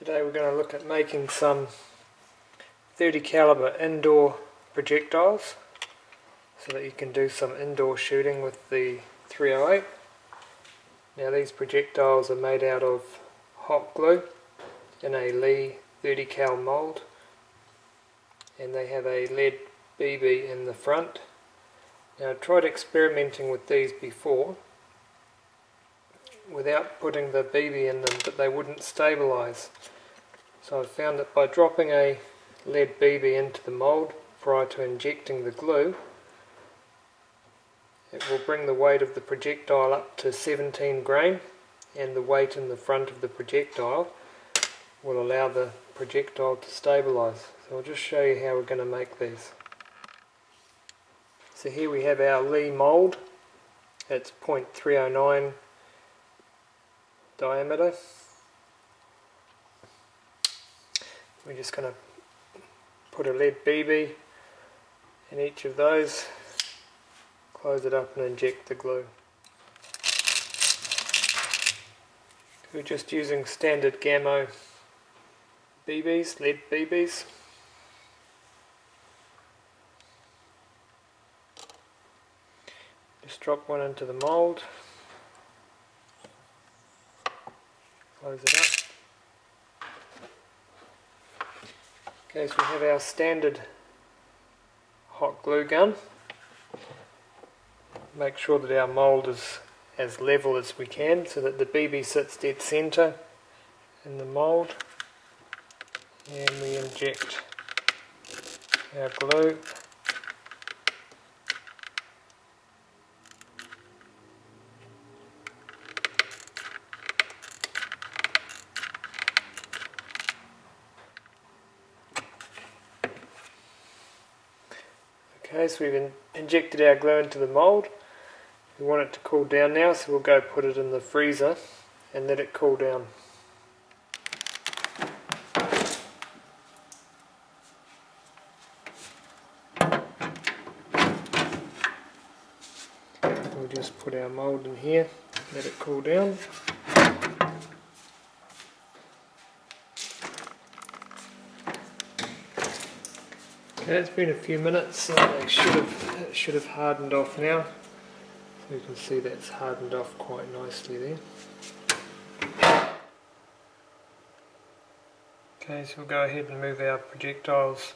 Today we're going to look at making some 30 caliber indoor projectiles so that you can do some indoor shooting with the 308. Now these projectiles are made out of hot glue in a Lee 30 cal mould, and they have a lead BB in the front. Now I tried experimenting with these before without putting the BB in them, but they wouldn't stabilise. So I found that by dropping a lead BB into the mould prior to injecting the glue, it will bring the weight of the projectile up to 17 grain, and the weight in the front of the projectile will allow the projectile to stabilise. So I'll just show you how we're going to make these. So here we have our Lee mould. It's 0.309 diameter. We're just going to put a lead BB in each of those, close it up and inject the glue. We're just using standard Gammo BBs, lead BBs. Just drop one into the mould, close it up. Okay, so we have our standard hot glue gun. Make sure that our mould is as level as we can so that the BB sits dead centre in the mould, and we inject our glue. Okay, so we've injected our glue into the mould. We want it to cool down now, so we'll go put it in the freezer and let it cool down. We'll just put our mould in here, let it cool down. Okay, it's been a few minutes, so it should have hardened off now. So you can see that's hardened off quite nicely there. Okay, so we'll go ahead and move our projectiles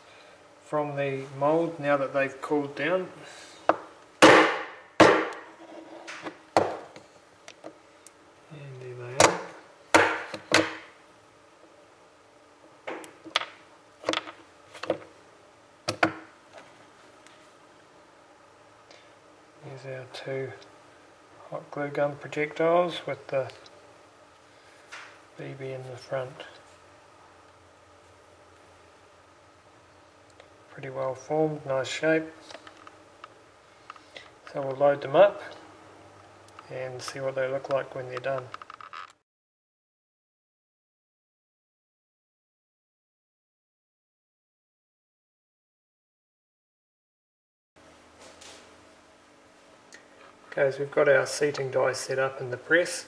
from the mould now that they've cooled down. And there they are. Here's our two hot glue gun projectiles with the BB in the front. Pretty well formed, nice shape. So we'll load them up and see what they look like when they're done. Okay, so we've got our seating die set up in the press.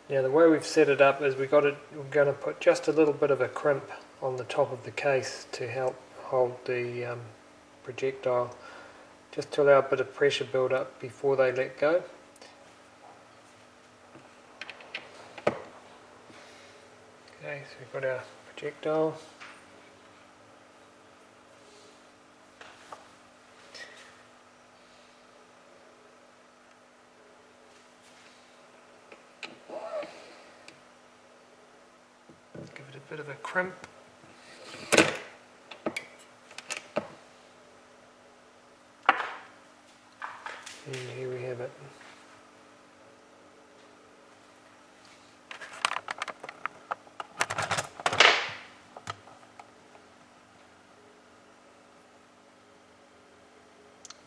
Now the way we've set it up is we're going to put just a little bit of a crimp on the top of the case to help hold the projectile, just to allow a bit of pressure build up before they let go. Okay, so we've got our projectile. Give it a bit of a crimp. And here we have it.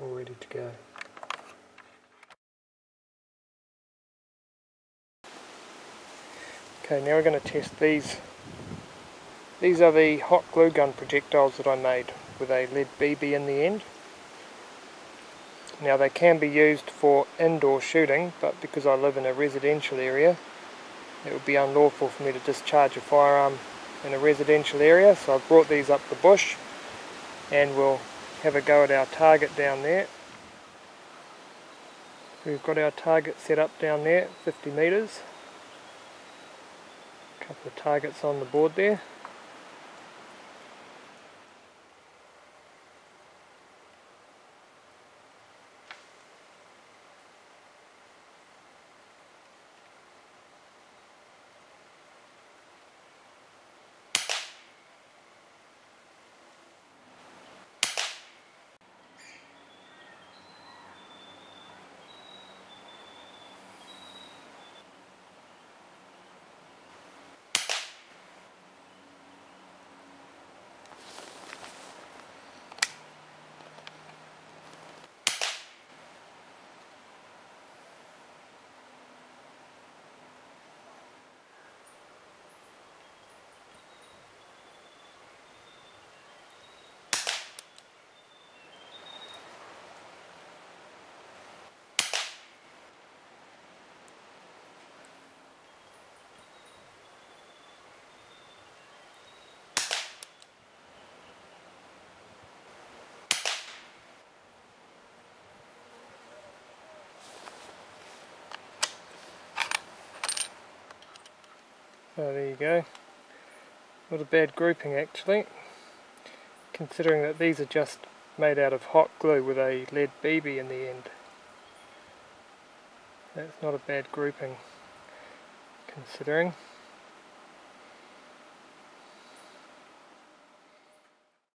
All ready to go. Okay, now we're going to test these. These are the hot glue gun projectiles that I made with a lead BB in the end. Now they can be used for indoor shooting, but because I live in a residential area, it would be unlawful for me to discharge a firearm in a residential area, so I've brought these up the bush and we'll have a go at our target down there. We've got our target set up down there, 50 metres. A couple of targets on the board there. So there you go. Not a bad grouping actually, considering that these are just made out of hot glue with a lead BB in the end. That's not a bad grouping considering.